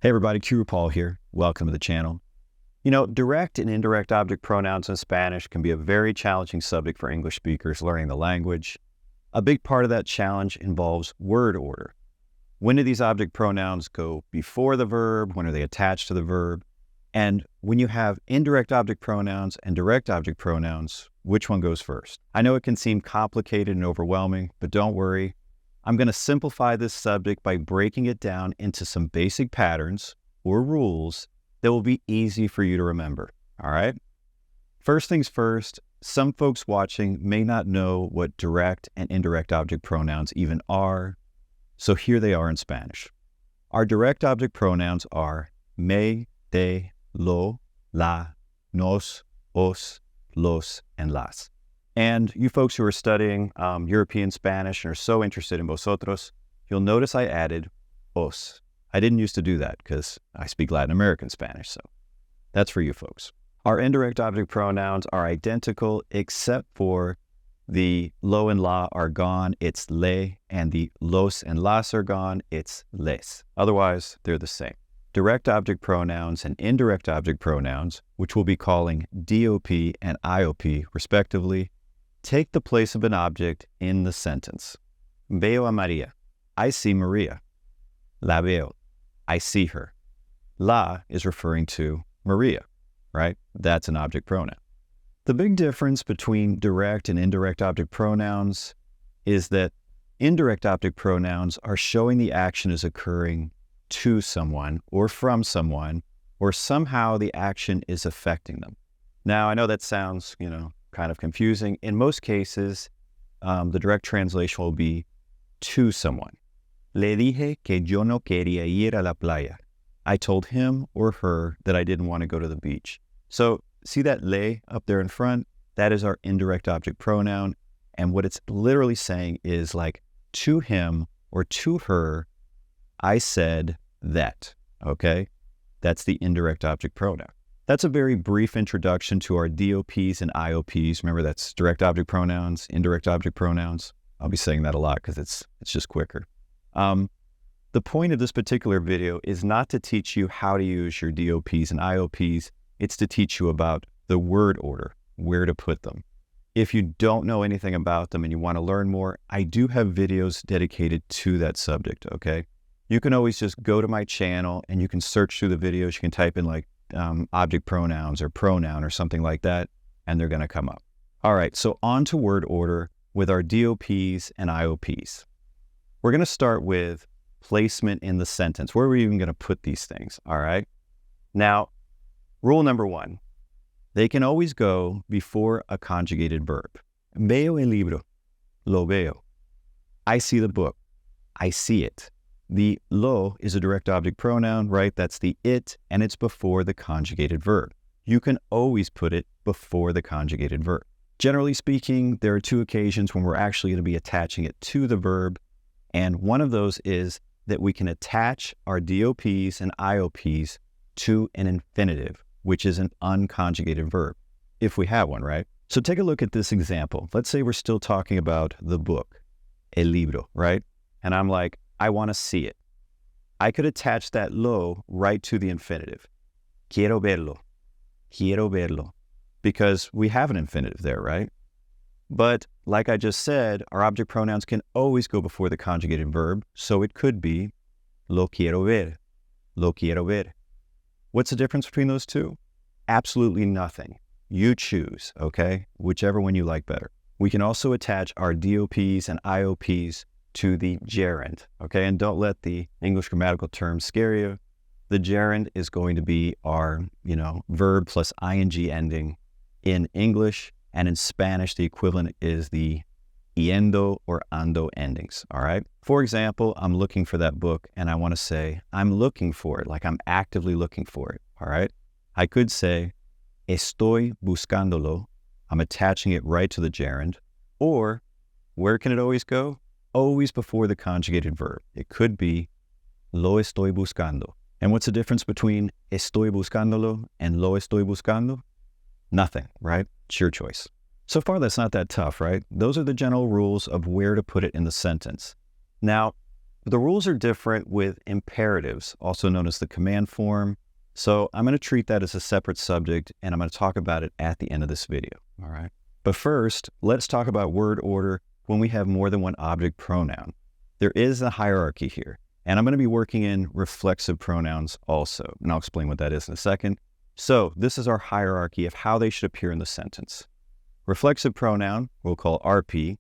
Hey everybody, Qroo here. Welcome to the channel. Direct and indirect object pronouns in Spanish can be a very challenging subject for English speakers learning the language. A big part of that challenge involves word order. When do these object pronouns go before the verb? When are they attached to the verb? And when you have indirect object pronouns and direct object pronouns, which one goes first? I know it can seem complicated and overwhelming, but don't worry. I'm going to simplify this subject by breaking it down into some basic patterns or rules that will be easy for you to remember, all right? First things first, some folks watching may not know what direct and indirect object pronouns even are, so here they are in Spanish. Our direct object pronouns are me, te, lo, la, nos, os, los, and las. And you folks who are studying European Spanish and are so interested in vosotros, you'll notice I added os. I didn't used to do that because I speak Latin American Spanish, so that's for you folks. Our indirect object pronouns are identical except for the lo and la are gone, it's le, and the los and las are gone, it's les. Otherwise, they're the same. Direct object pronouns and indirect object pronouns, which we'll be calling DOP and IOP respectively, take the place of an object in the sentence. Veo a Maria. I see Maria. La veo. I see her. La is referring to Maria, right? That's an object pronoun. The big difference between direct and indirect object pronouns is that indirect object pronouns are showing the action is occurring to someone or from someone, or somehow the action is affecting them. Now, I know that sounds, kind of confusing. In most cases, the direct translation will be to someone. Le dije que yo no quería ir a la playa. I told him or her that I didn't want to go to the beach. So see that le up there in front? That is our indirect object pronoun. And what it's literally saying is like to him or to her, I said that, okay? That's the indirect object pronoun. That's a very brief introduction to our DOPs and IOPs. Remember, that's direct object pronouns, indirect object pronouns. I'll be saying that a lot because it's just quicker. The point of this particular video is not to teach you how to use your DOPs and IOPs. It's to teach you about the word order, where to put them. If you don't know anything about them and you want to learn more, I do have videos dedicated to that subject, okay? You can always just go to my channel and you can search through the videos. You can type in like object pronouns or pronoun or something like that, and they're going to come up. All right, so on to word order with our DOPs and IOPs. We're going to start with placement in the sentence. Where are we even going to put these things? All right. Now, rule number one, they can always go before a conjugated verb. Veo el libro. Lo veo. I see the book. I see it. The lo is a direct object pronoun, right? That's the it, and it's before the conjugated verb. You can always put it before the conjugated verb. Generally speaking, there are two occasions when we're actually going to be attaching it to the verb, and one of those is that we can attach our DOPs and IOPs to an infinitive, which is an unconjugated verb, if we have one, right? So take a look at this example. Let's say we're still talking about the book, el libro, right? And I'm like, I want to see it. I could attach that lo right to the infinitive. Quiero verlo, because we have an infinitive there, right? But like I just said, our object pronouns can always go before the conjugated verb, so it could be lo quiero ver. What's the difference between those two? Absolutely nothing. You choose, okay? Whichever one you like better. We can also attach our DOPs and IOPs to the gerund, okay? And don't let the English grammatical terms scare you. The gerund is going to be our, verb plus ing ending in English, and in Spanish, the equivalent is the yendo or ando endings, all right? For example, I'm looking for that book, and I want to say, I'm looking for it, like I'm actively looking for it, all right? I could say, estoy buscándolo. I'm attaching it right to the gerund. Or, where can it always go? Always before the conjugated verb. It could be lo estoy buscando. And what's the difference between estoy buscándolo and lo estoy buscando? Nothing, right? It's your choice. So far, that's not that tough, right? Those are the general rules of where to put it in the sentence. Now, But the rules are different with imperatives, also known as the command form. So I'm going to treat that as a separate subject, and I'm going to talk about it at the end of this video, all right? But first, let's talk about word order when we have more than one object pronoun. There is a hierarchy here, and I'm going to be working in reflexive pronouns also, and I'll explain what that is in a second. So this is our hierarchy of how they should appear in the sentence. Reflexive pronoun, we'll call RP,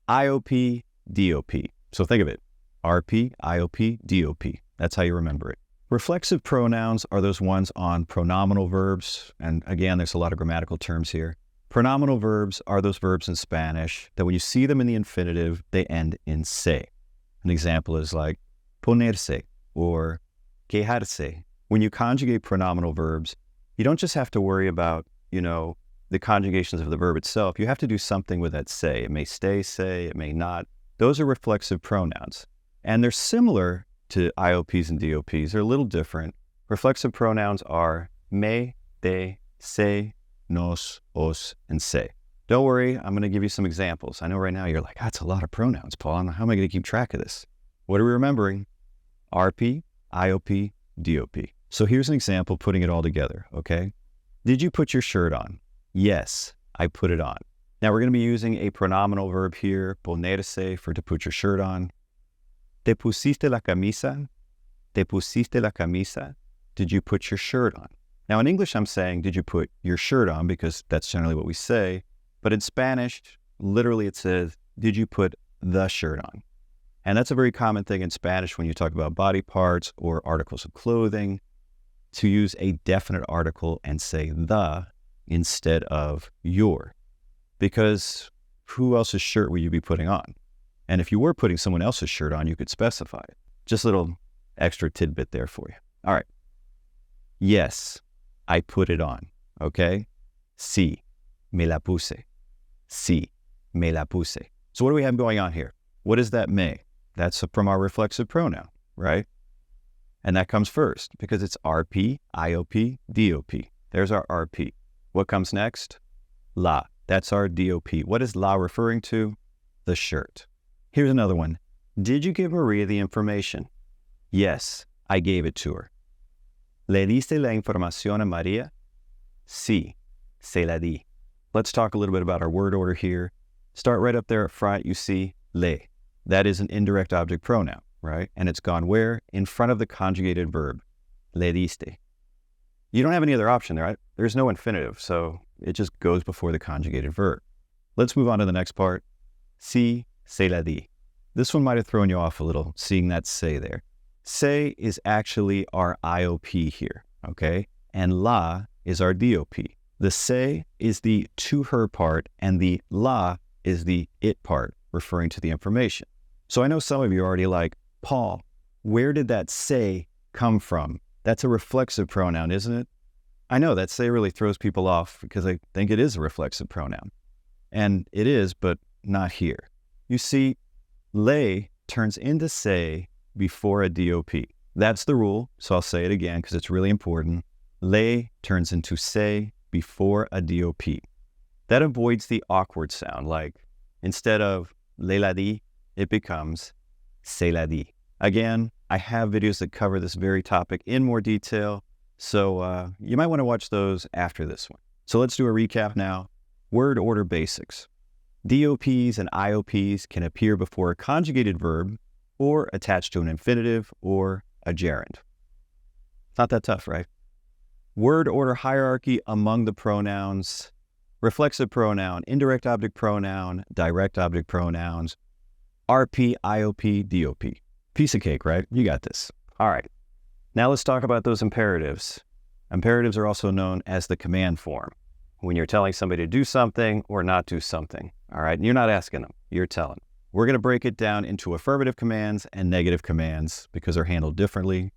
IOP, DOP. So think of it, RP, IOP, DOP. That's how you remember it. Reflexive pronouns are those ones on pronominal verbs, and again, there's a lot of grammatical terms here. Pronominal verbs are those verbs in Spanish that when you see them in the infinitive, they end in se. An example is like ponerse or quejarse. When you conjugate pronominal verbs, you don't just have to worry about, the conjugations of the verb itself. You have to do something with that se. It may stay se, it may not. Those are reflexive pronouns. And they're similar to IOPs and DOPs. They're a little different. Reflexive pronouns are me, te, se, nos, os, and se. Don't worry, I'm going to give you some examples. I know right now you're like, that's a lot of pronouns, Paul. How am I going to keep track of this? What are we remembering? RP, IOP, DOP. So here's an example putting it all together, okay? Did you put your shirt on? Yes, I put it on. Now we're going to be using a pronominal verb here, ponerse, for to put your shirt on. ¿Te pusiste la camisa? ¿Te pusiste la camisa? Did you put your shirt on? Now in English I'm saying, did you put your shirt on? Because that's generally what we say. But in Spanish, literally it says, did you put the shirt on? And that's a very common thing in Spanish when you talk about body parts or articles of clothing, to use a definite article and say the instead of your. Because who else's shirt will you be putting on? And if you were putting someone else's shirt on, you could specify it. Just a little extra tidbit there for you. All right. Yes, I put it on. Okay? Sí, me la puse. Sí, me la puse. So what do we have going on here? What is that me? That's from our reflexive pronoun, right? And that comes first because it's RP, IOP, DOP. There's our RP. What comes next? La. That's our DOP. What is la referring to? The shirt. Here's another one. Did you give Maria the information? Yes, I gave it to her. ¿Le diste la información a María? Sí, se la di. Let's talk a little bit about our word order here. Start right up there at front, you see le. That is an indirect object pronoun, right? And it's gone where? In front of the conjugated verb, le diste. You don't have any other option there, right? There's no infinitive, so it just goes before the conjugated verb. Let's move on to the next part. Sí, se la di. This one might have thrown you off a little, seeing that se there. Se is actually our IOP here, okay? And la is our DOP. The se is the to her part, and the la is the it part, referring to the information. So I know some of you are already like, Paul, where did that se come from? That's a reflexive pronoun, isn't it? I know that se really throws people off because they think it is a reflexive pronoun. And it is, but not here. You see, le turns into se before a DOP. That's the rule, so I'll say it again because it's really important. Le turns into se before a DOP. That avoids the awkward sound, like instead of le la di, it becomes se la di. Again, I have videos that cover this very topic in more detail, so you might want to watch those after this one. So let's do a recap now. Word order basics. DOPs and IOPs can appear before a conjugated verb or attached to an infinitive or a gerund. Not that tough, right? Word order hierarchy among the pronouns. Reflexive pronoun, indirect object pronoun, direct object pronouns, RP, IOP, DOP. Piece of cake, right? You got this. All right. Now let's talk about those imperatives. Imperatives are also known as the command form. When you're telling somebody to do something or not do something. All right. You're not asking them. You're telling. We're going to break it down into affirmative commands and negative commands because they're handled differently.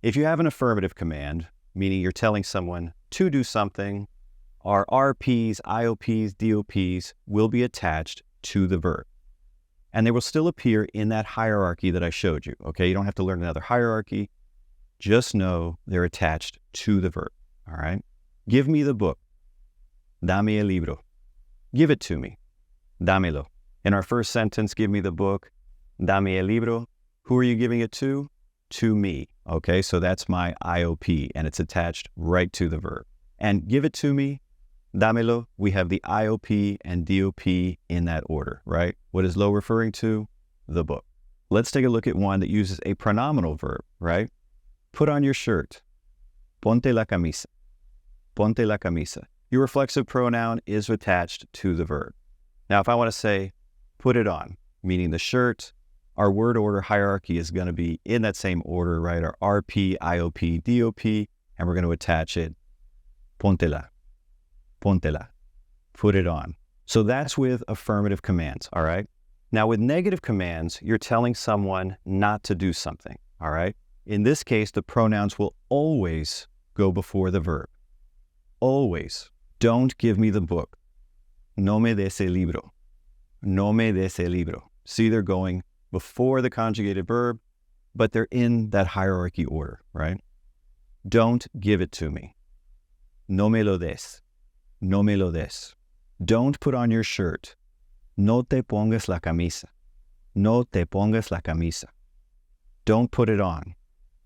If you have an affirmative command, meaning you're telling someone to do something, our RPs, IOPs, DOPs will be attached to the verb. And they will still appear in that hierarchy that I showed you, okay? You don't have to learn another hierarchy. Just know they're attached to the verb, all right? Give me the book. Dame el libro. Give it to me. Dámelo. In our first sentence, give me the book. Dame el libro. Who are you giving it to? To me. Okay, so that's my IOP, and it's attached right to the verb. And give it to me, dámelo, we have the IOP and DOP in that order, right? What is lo referring to? The book. Let's take a look at one that uses a pronominal verb, right? Put on your shirt. Ponte la camisa. Ponte la camisa. Your reflexive pronoun is attached to the verb. Now, if I want to say, put it on, meaning the shirt, our word order hierarchy is going to be in that same order, right? Our RP, IOP, DOP, and we're going to attach it. Póntela. Póntela. Put it on. So that's with affirmative commands, all right? Now, with negative commands, you're telling someone not to do something, all right? In this case, the pronouns will always go before the verb. Always. Don't give me the book. No me des el libro. No me des el libro. See, they're going before the conjugated verb, but they're in that hierarchy order, right? Don't give it to me. No me lo des. No me lo des. Don't put on your shirt. No te pongas la camisa. No te pongas la camisa. Don't put it on.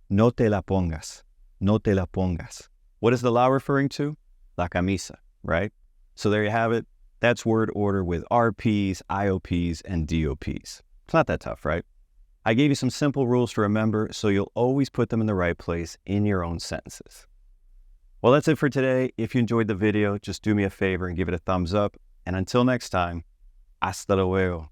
No te la pongas. No te la pongas. What is the la referring to? La camisa, right? So there you have it. That's word order with RPs, IOPs, and DOPs. It's not that tough, right? I gave you some simple rules to remember, so you'll always put them in the right place in your own sentences. Well, that's it for today. If you enjoyed the video, just do me a favor and give it a thumbs up. And until next time, hasta luego.